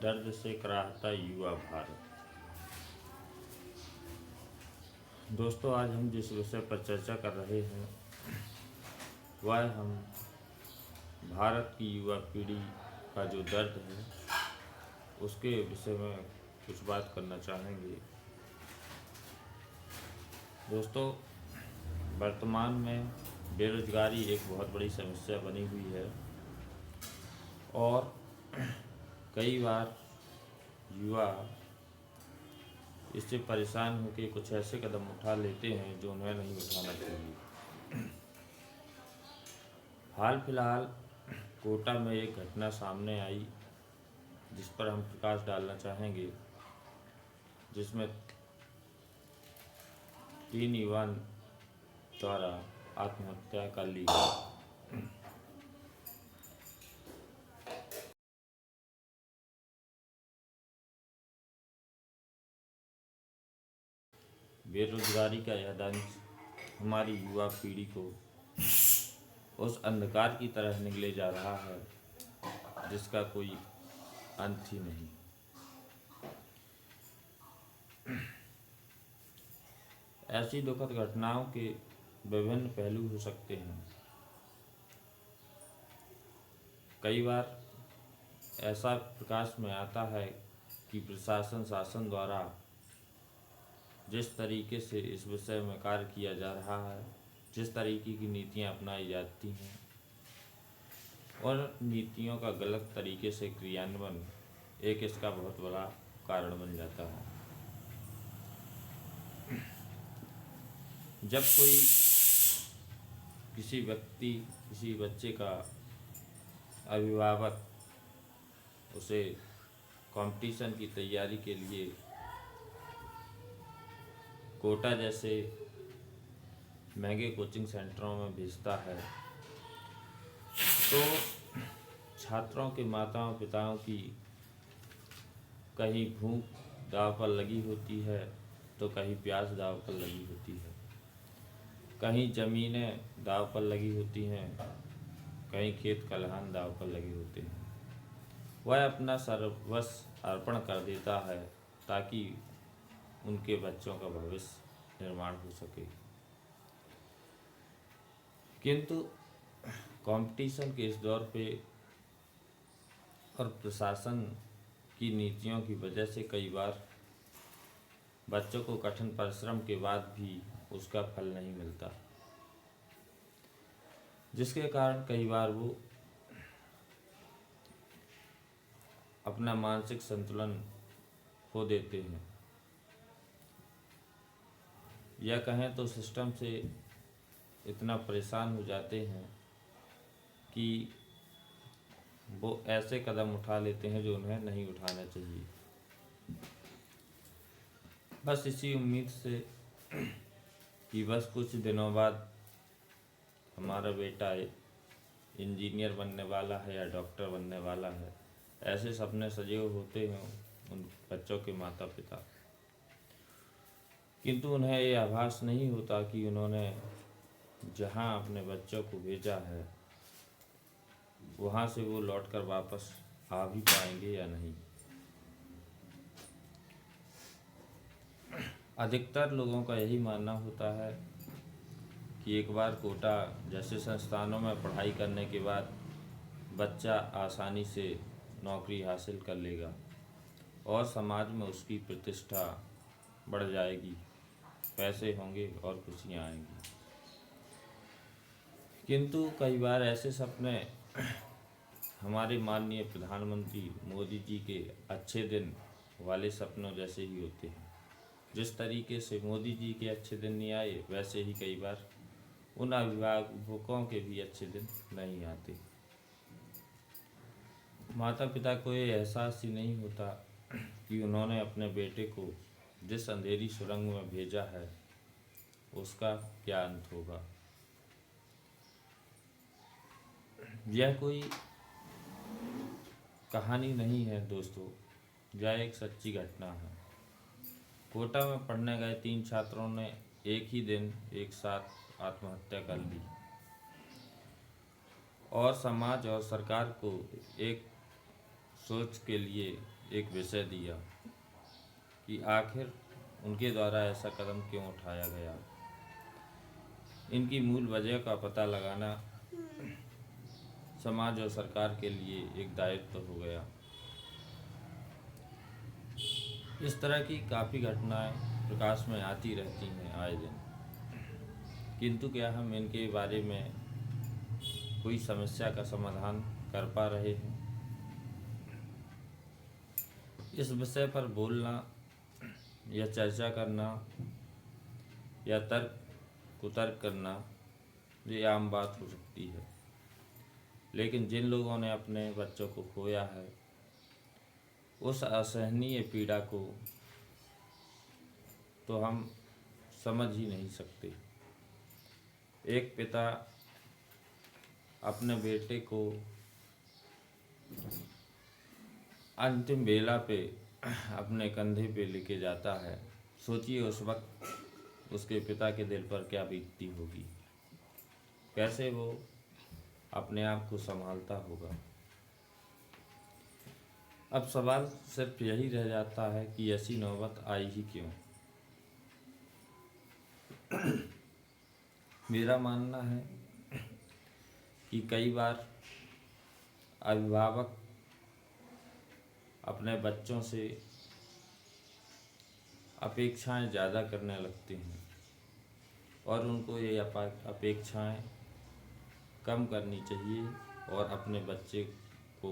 दर्द से कराहता युवा भारत। दोस्तों, आज हम जिस विषय पर चर्चा कर रहे हैं वह हम भारत की युवा पीढ़ी का जो दर्द है उसके विषय में कुछ बात करना चाहेंगे। दोस्तों, वर्तमान में बेरोजगारी एक बहुत बड़ी समस्या बनी हुई है और कई बार युवा इससे परेशान होकर कुछ ऐसे कदम उठा लेते हैं जो उन्हें नहीं उठाना चाहिए। हाल फिलहाल कोटा में एक घटना सामने आई जिस पर हम प्रकाश डालना चाहेंगे, जिसमें 3 युवा द्वारा आत्महत्या कर ली गई। बेरोजगारी का यह दंश हमारी युवा पीढ़ी को उस अंधकार की तरह निगले जा रहा है जिसका कोई अंत ही नहीं। ऐसी दुखद घटनाओं के विभिन्न पहलू हो सकते हैं। कई बार ऐसा प्रकाश में आता है कि प्रशासन शासन द्वारा जिस तरीके से इस विषय में कार्य किया जा रहा है, जिस तरीके की नीतियां अपनाई जाती हैं, और नीतियों का गलत तरीके से क्रियान्वयन एक इसका बहुत बड़ा कारण बन जाता है। जब कोई किसी व्यक्ति, किसी बच्चे का अभिभावक उसे कंपटीशन की तैयारी के लिए कोटा जैसे महंगे कोचिंग सेंटरों में भेजता है, तो छात्रों के माताओं पिताओं की कहीं भूख दांव पर लगी होती है तो कहीं प्यास दांव पर लगी होती है, कहीं ज़मीनें दांव पर लगी होती हैं, कहीं खेत खलिहान दांव पर लगे होते हैं। वह अपना सर्वस्व अर्पण कर देता है ताकि उनके बच्चों का भविष्य निर्माण हो सके। किंतु कंपटीशन के इस दौर पे और प्रशासन की नीतियों की वजह से कई बार बच्चों को कठिन परिश्रम के बाद भी उसका फल नहीं मिलता, जिसके कारण कई बार वो अपना मानसिक संतुलन खो देते हैं, या कहें तो सिस्टम से इतना परेशान हो जाते हैं कि वो ऐसे कदम उठा लेते हैं जो उन्हें नहीं उठाना चाहिए। बस इसी उम्मीद से कि बस कुछ दिनों बाद हमारा बेटा इंजीनियर बनने वाला है या डॉक्टर बनने वाला है, ऐसे सपने सजे होते हैं उन बच्चों के माता पिता, किंतु उन्हें ये आभास नहीं होता कि उन्होंने जहाँ अपने बच्चों को भेजा है वहाँ से वो लौटकर वापस आ भी पाएंगे या नहीं। अधिकतर लोगों का यही मानना होता है कि एक बार कोटा जैसे संस्थानों में पढ़ाई करने के बाद बच्चा आसानी से नौकरी हासिल कर लेगा और समाज में उसकी प्रतिष्ठा बढ़ जाएगी, पैसे होंगे और खुशियाँ आएंगी। किंतु कई बार ऐसे सपने हमारे माननीय प्रधानमंत्री मोदी जी के अच्छे दिन वाले सपनों जैसे ही होते हैं। जिस तरीके से मोदी जी के अच्छे दिन नहीं आए, वैसे ही कई बार उन अभिभावकों के भी अच्छे दिन नहीं आते। माता पिता को ये एहसास ही नहीं होता कि उन्होंने अपने बेटे को जिस अंधेरी सुरंग में भेजा है उसका क्या अंत होगा। यह कोई कहानी नहीं है दोस्तों, यह एक सच्ची घटना है। कोटा में पढ़ने गए 3 छात्रों ने एक ही दिन एक साथ आत्महत्या कर ली और समाज और सरकार को एक सोच के लिए एक विषय दिया कि आखिर उनके द्वारा ऐसा कदम क्यों उठाया गया। इनकी मूल वजह का पता लगाना समाज और सरकार के लिए एक दायित्व हो गया। इस तरह की काफ़ी घटनाएं प्रकाश में आती रहती हैं आए दिन, किंतु क्या हम इनके बारे में कोई समस्या का समाधान कर पा रहे हैं? इस विषय पर बोलना या चर्चा करना या तर्क कुतर्क करना ये आम बात हो सकती है, लेकिन जिन लोगों ने अपने बच्चों को खोया है उस असहनीय पीड़ा को तो हम समझ ही नहीं सकते। एक पिता अपने बेटे को अंतिम बेला पे अपने कंधे पे लेके जाता है। सोचिए उस वक्त उसके पिता के दिल पर क्या बीतती होगी, कैसे वो अपने आप को संभालता होगा। अब सवाल सिर्फ यही रह जाता है कि ऐसी नौबत आई ही क्यों। मेरा मानना है कि कई बार अभिभावक अपने बच्चों से अपेक्षाएं ज़्यादा करने लगते हैं और उनको ये अपेक्षाएं कम करनी चाहिए और अपने बच्चे को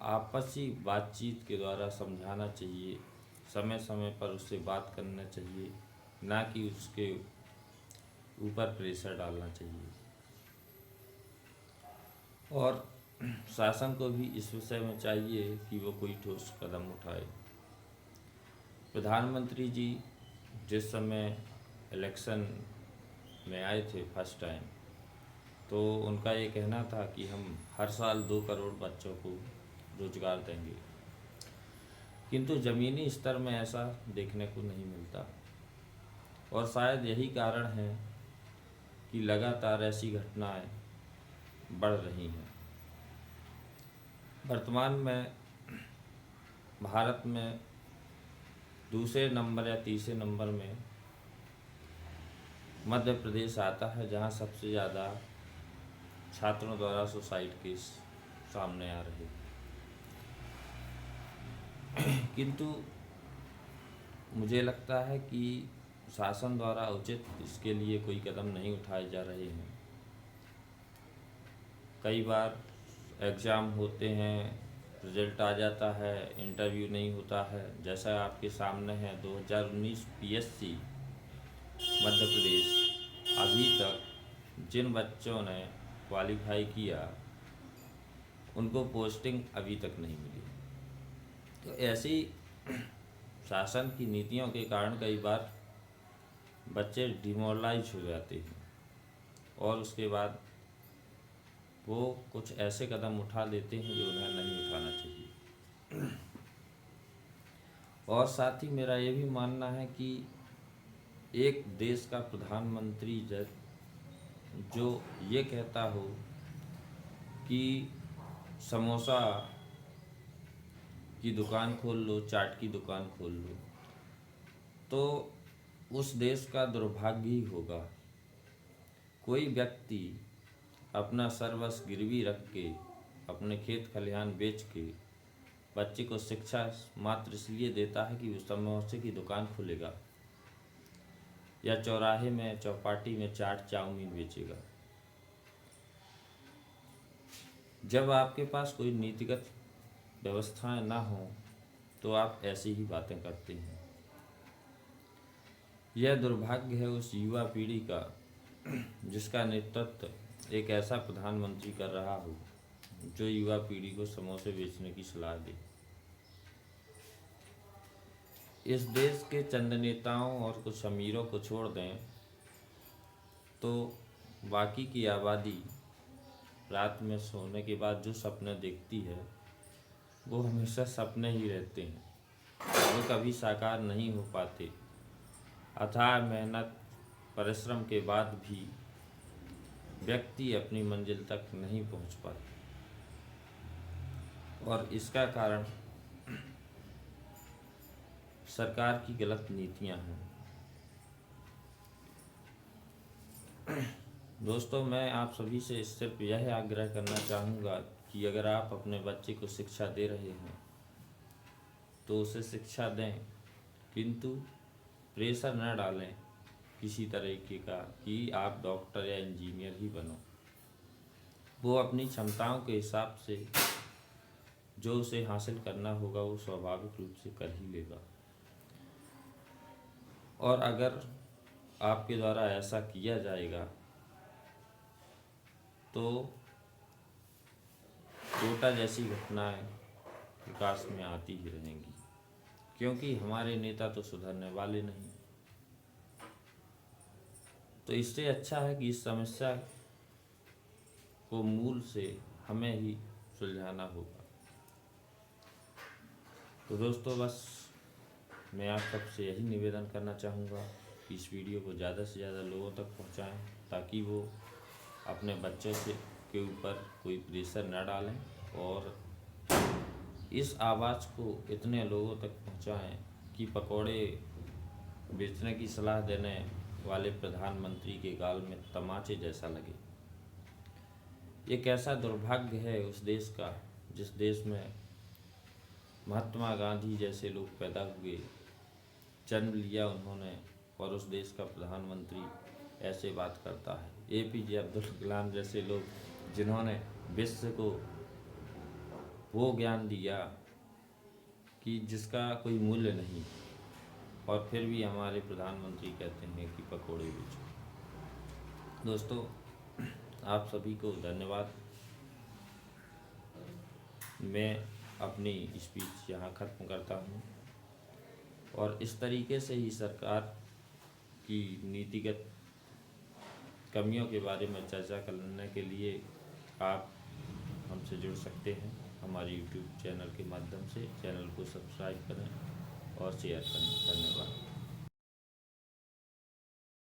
आपसी बातचीत के द्वारा समझाना चाहिए। समय समय पर उससे बात करना चाहिए, ना कि उसके ऊपर प्रेशर डालना चाहिए। और शासन को भी इस विषय में चाहिए कि वो कोई ठोस कदम उठाए। प्रधानमंत्री जी जिस समय इलेक्शन में आए थे फर्स्ट टाइम, तो उनका ये कहना था कि हम हर साल 2 करोड़ बच्चों को रोजगार देंगे, किंतु ज़मीनी स्तर में ऐसा देखने को नहीं मिलता। और शायद यही कारण है कि लगातार ऐसी घटनाएं बढ़ रही हैं। वर्तमान में भारत में दूसरे नंबर या तीसरे नंबर में मध्य प्रदेश आता है, जहां सबसे ज़्यादा छात्रों द्वारा सुसाइड केस सामने आ रहे। किंतु मुझे लगता है कि शासन द्वारा उचित इसके लिए कोई कदम नहीं उठाए जा रहे हैं। कई बार एग्ज़ाम होते हैं, रिजल्ट आ जाता है, इंटरव्यू नहीं होता है। जैसा आपके सामने है 2019 पीएससी मध्य प्रदेश, अभी तक जिन बच्चों ने क्वालिफाई किया उनको पोस्टिंग अभी तक नहीं मिली। तो ऐसी शासन की नीतियों के कारण कई बार बच्चे डिमोरलाइज हो जाते हैं और उसके बाद वो कुछ ऐसे कदम उठा लेते हैं जो उन्हें नहीं उठाना चाहिए। और साथ ही मेरा ये भी मानना है कि एक देश का प्रधानमंत्री जो ये कहता हो कि समोसा की दुकान खोल लो, चाट की दुकान खोल लो, तो उस देश का दुर्भाग्य ही होगा। कोई व्यक्ति अपना सर्वस्व गिरवी रख के, अपने खेत खलिहान बेच के बच्चे को शिक्षा मात्र इसलिए देता है कि वो समोसे की दुकान खोलेगा या चौराहे में चौपाटी में चाट चाउमीन बेचेगा। जब आपके पास कोई नीतिगत व्यवस्थाएं ना हो तो आप ऐसी ही बातें करते हैं। यह दुर्भाग्य है उस युवा पीढ़ी का जिसका नेतृत्व एक ऐसा प्रधानमंत्री कर रहा हो जो युवा पीढ़ी को समोसे बेचने की सलाह दे। इस देश के चंद नेताओं और कुछ अमीरों को छोड़ दें तो बाकी की आबादी रात में सोने के बाद जो सपने देखती है वो हमेशा सपने ही रहते हैं, वो कभी साकार नहीं हो पाते। अथाह मेहनत परिश्रम के बाद भी व्यक्ति अपनी मंजिल तक नहीं पहुंच पाता। और इसका कारण सरकार की गलत नीतियां हैं। दोस्तों, मैं आप सभी से सिर्फ यह आग्रह करना चाहूँगा कि अगर आप अपने बच्चे को शिक्षा दे रहे हैं तो उसे शिक्षा दें, किंतु प्रेशर न डालें किसी तरीके का कि आप डॉक्टर या इंजीनियर ही बनो। वो अपनी क्षमताओं के हिसाब से जो उसे हासिल करना होगा वो स्वाभाविक रूप से कर ही लेगा। और अगर आपके द्वारा ऐसा किया जाएगा तो कोटा जैसी घटनाएं विकास में आती ही रहेंगी, क्योंकि हमारे नेता तो सुधरने वाले नहीं। तो इससे अच्छा है कि इस समस्या को मूल से हमें ही सुलझाना होगा। तो दोस्तों, बस मैं आप सबसे यही निवेदन करना चाहूँगा कि इस वीडियो को ज़्यादा से ज़्यादा लोगों तक पहुँचाएं, ताकि वो अपने बच्चों के ऊपर कोई प्रेशर न डालें और इस आवाज़ को इतने लोगों तक पहुँचाएं कि पकौड़े बेचने की सलाह देने वाले प्रधानमंत्री के गाल में तमाचे जैसा लगे। ये कैसा दुर्भाग्य है उस देश का जिस देश में महात्मा गांधी जैसे लोग पैदा हुए, जन्म लिया उन्होंने, और उस देश का प्रधानमंत्री ऐसे बात करता है। APJ अब्दुल कलाम जैसे लोग जिन्होंने विश्व को वो ज्ञान दिया कि जिसका कोई मूल्य नहीं, और फिर भी हमारे प्रधानमंत्री कहते हैं कि पकोड़े बेचो। दोस्तों, आप सभी को धन्यवाद। मैं अपनी स्पीच यहाँ ख़त्म करता हूँ, और इस तरीके से ही सरकार की नीतिगत कमियों के बारे में चर्चा करने के लिए आप हमसे जुड़ सकते हैं हमारे YouTube चैनल के माध्यम से। चैनल को सब्सक्राइब करें और शेयर करें। धन्यवाद।